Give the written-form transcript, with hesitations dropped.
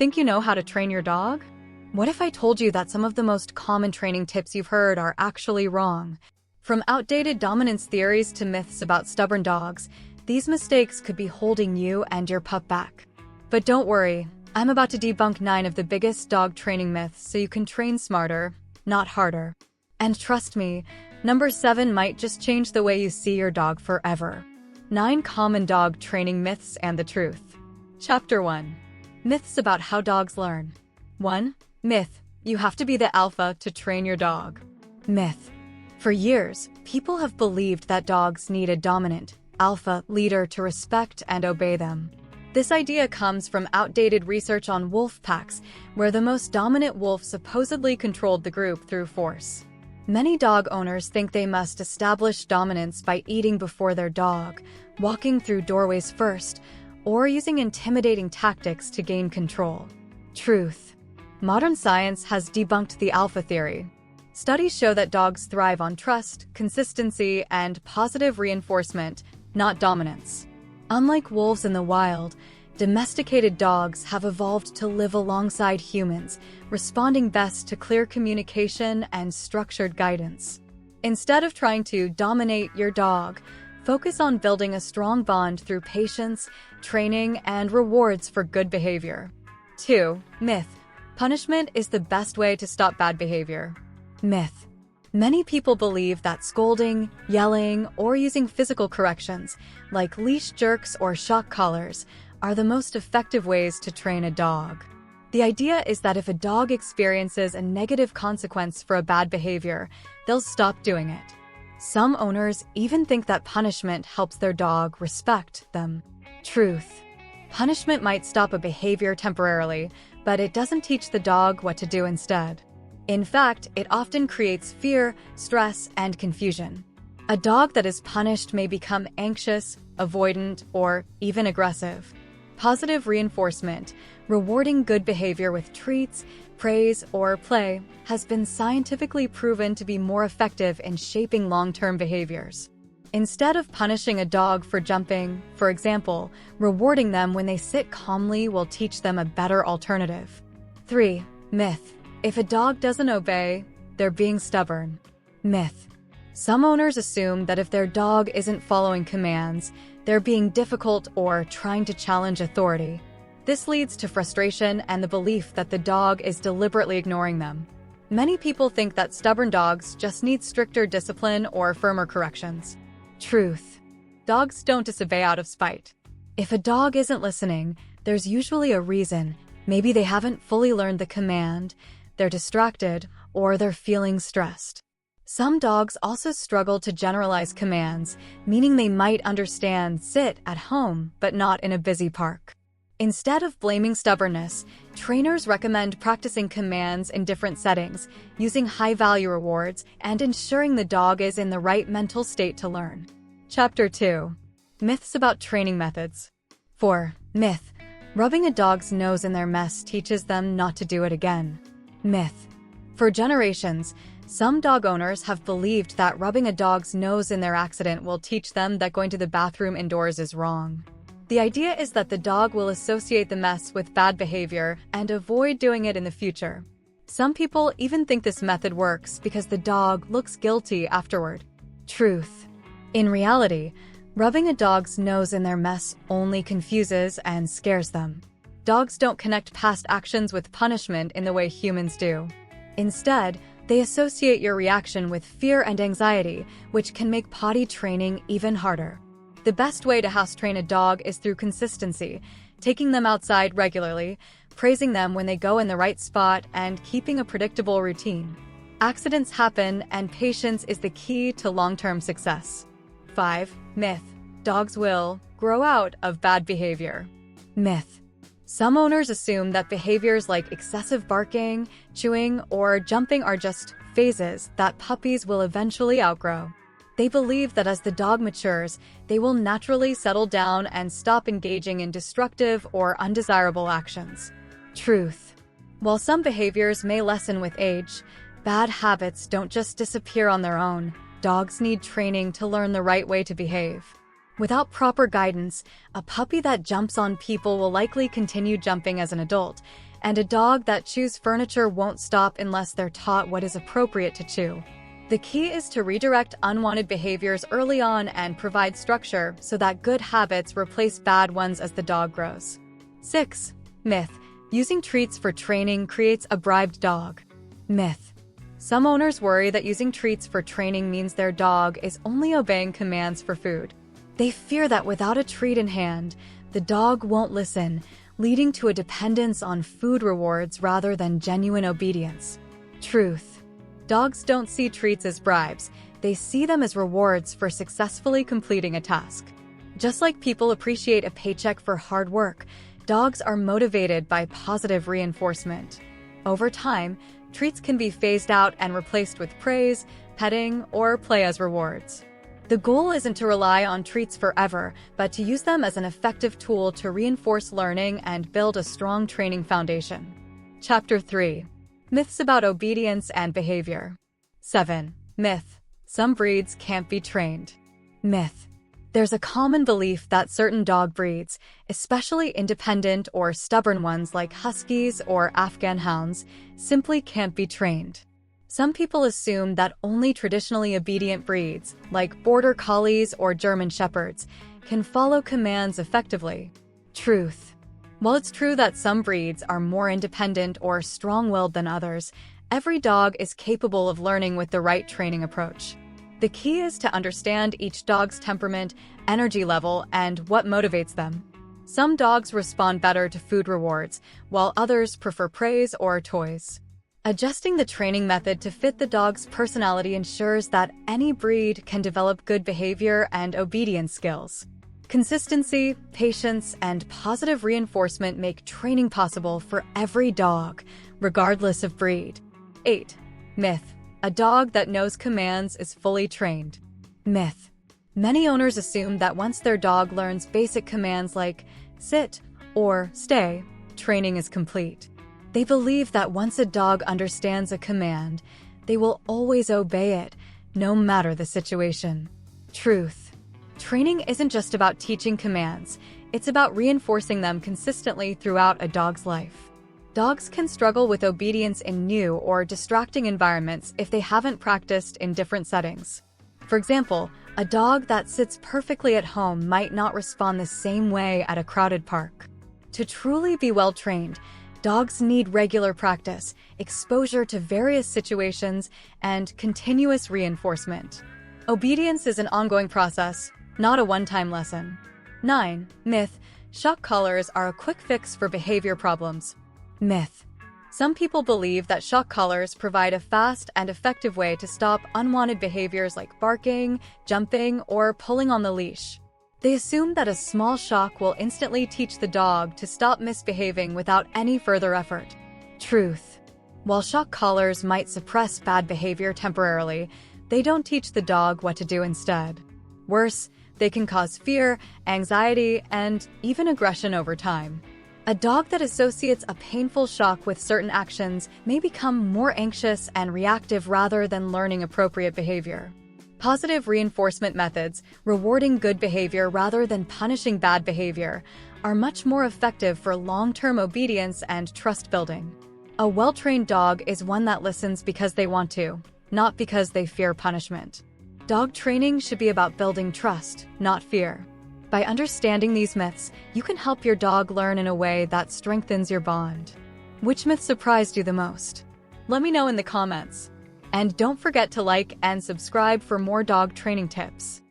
Think you know how to train your dog? What if I told you that some of the most common training tips you've heard are actually wrong? From outdated dominance theories to myths about stubborn dogs, these mistakes could be holding you and your pup back. But don't worry, I'm about to debunk 9 of the biggest dog training myths so you can train smarter, not harder. And trust me, number 7 might just change the way you see your dog forever. 9 common dog training myths and the truth. Chapter 1. Myths about how dogs learn. 1. Myth: you have to be the alpha to train your dog. Myth: for years, people have believed that dogs need a dominant, alpha leader to respect and obey them. This idea comes from outdated research on wolf packs, where the most dominant wolf supposedly controlled the group through force. Many dog owners think they must establish dominance by eating before their dog, walking through doorways first, or using intimidating tactics to gain control. Truth: modern science has debunked the alpha theory. Studies show that dogs thrive on trust, consistency, and positive reinforcement, not dominance. Unlike wolves in the wild, domesticated dogs have evolved to live alongside humans, responding best to clear communication and structured guidance. Instead of trying to dominate your dog, focus on building a strong bond through patience, training, and rewards for good behavior. 2. Myth: punishment is the best way to stop bad behavior. Myth: many people believe that scolding, yelling, or using physical corrections, like leash jerks or shock collars, are the most effective ways to train a dog. The idea is that if a dog experiences a negative consequence for a bad behavior, they'll stop doing it. Some owners even think that punishment helps their dog respect them. Truth: punishment might stop a behavior temporarily, but it doesn't teach the dog what to do instead. In fact, it often creates fear, stress, and confusion. A dog that is punished may become anxious, avoidant, or even aggressive. Positive reinforcement, rewarding good behavior with treats, praise, or play, has been scientifically proven to be more effective in shaping long-term behaviors. Instead of punishing a dog for jumping, for example, rewarding them when they sit calmly will teach them a better alternative. 3. Myth: if a dog doesn't obey, they're being stubborn. Myth: some owners assume that if their dog isn't following commands, they're being difficult or trying to challenge authority. This leads to frustration and the belief that the dog is deliberately ignoring them. Many people think that stubborn dogs just need stricter discipline or firmer corrections. Truth: dogs don't disobey out of spite. If a dog isn't listening, there's usually a reason. Maybe they haven't fully learned the command, they're distracted, or they're feeling stressed. Some dogs also struggle to generalize commands, meaning they might understand sit at home but not in a busy park. Instead of blaming stubbornness, trainers recommend practicing commands in different settings, using high-value rewards, and ensuring the dog is in the right mental state to learn. Chapter 2. Myths about training methods. 4. Myth: rubbing a dog's nose in their mess teaches them not to do it again. Myth: for generations, some dog owners have believed that rubbing a dog's nose in their accident will teach them that going to the bathroom indoors is wrong. The idea is that the dog will associate the mess with bad behavior and avoid doing it in the future. Some people even think this method works because the dog looks guilty afterward. Truth: in reality, rubbing a dog's nose in their mess only confuses and scares them. Dogs don't connect past actions with punishment in the way humans do. Instead, they associate your reaction with fear and anxiety, which can make potty training even harder. The best way to house train a dog is through consistency, taking them outside regularly, praising them when they go in the right spot, and keeping a predictable routine. Accidents happen, and patience is the key to long-term success. 5. Myth: dogs will grow out of bad behavior. Myth: some owners assume that behaviors like excessive barking, chewing, or jumping are just phases that puppies will eventually outgrow. They believe that as the dog matures, they will naturally settle down and stop engaging in destructive or undesirable actions. Truth: while some behaviors may lessen with age, bad habits don't just disappear on their own. Dogs need training to learn the right way to behave. Without proper guidance, a puppy that jumps on people will likely continue jumping as an adult, And a dog that chews furniture won't stop unless they're taught what is appropriate to chew. The key is to redirect unwanted behaviors early on and provide structure so that good habits replace bad ones as the dog grows. 6. Myth: using treats for training creates a bribed dog. Myth: some owners worry that using treats for training means their dog is only obeying commands for food. They fear that without a treat in hand, the dog won't listen, leading to a dependence on food rewards rather than genuine obedience. Truth: dogs don't see treats as bribes, they see them as rewards for successfully completing a task. Just like people appreciate a paycheck for hard work, dogs are motivated by positive reinforcement. Over time, treats can be phased out and replaced with praise, petting, or play as rewards. The goal isn't to rely on treats forever, but to use them as an effective tool to reinforce learning and build a strong training foundation. Chapter 3: Myths about obedience and behavior. 7. Myth: some breeds can't be trained. Myth: there's a common belief that certain dog breeds, especially independent or stubborn ones like huskies or Afghan hounds, simply can't be trained. Some people assume that only traditionally obedient breeds, like border collies or German shepherds, can follow commands effectively. Truth: while it's true that some breeds are more independent or strong-willed than others, every dog is capable of learning with the right training approach. The key is to understand each dog's temperament, energy level, and what motivates them. Some dogs respond better to food rewards, while others prefer praise or toys. Adjusting the training method to fit the dog's personality ensures that any breed can develop good behavior and obedience skills. Consistency, patience, and positive reinforcement make training possible for every dog, regardless of breed. 8. Myth: a dog that knows commands is fully trained. Myth: many owners assume that once their dog learns basic commands like sit or stay, training is complete. They believe that once a dog understands a command, they will always obey it, no matter the situation. Truth: training isn't just about teaching commands, it's about reinforcing them consistently throughout a dog's life. Dogs can struggle with obedience in new or distracting environments if they haven't practiced in different settings. For example, a dog that sits perfectly at home might not respond the same way at a crowded park. To truly be well-trained, dogs need regular practice, exposure to various situations, and continuous reinforcement. Obedience is an ongoing process, not a one-time lesson. 9. Myth: shock collars are a quick fix for behavior problems. Myth: some people believe that shock collars provide a fast and effective way to stop unwanted behaviors like barking, jumping, or pulling on the leash. They assume that a small shock will instantly teach the dog to stop misbehaving without any further effort. Truth: while shock collars might suppress bad behavior temporarily, they don't teach the dog what to do instead. Worse, they can cause fear, anxiety, and even aggression over time. A dog that associates a painful shock with certain actions may become more anxious and reactive rather than learning appropriate behavior. Positive reinforcement methods, rewarding good behavior rather than punishing bad behavior, are much more effective for long-term obedience and trust building. A well-trained dog is one that listens because they want to, not because they fear punishment. Dog training should be about building trust, not fear. By understanding these myths, you can help your dog learn in a way that strengthens your bond. Which myth surprised you the most? Let me know in the comments. And don't forget to like and subscribe for more dog training tips.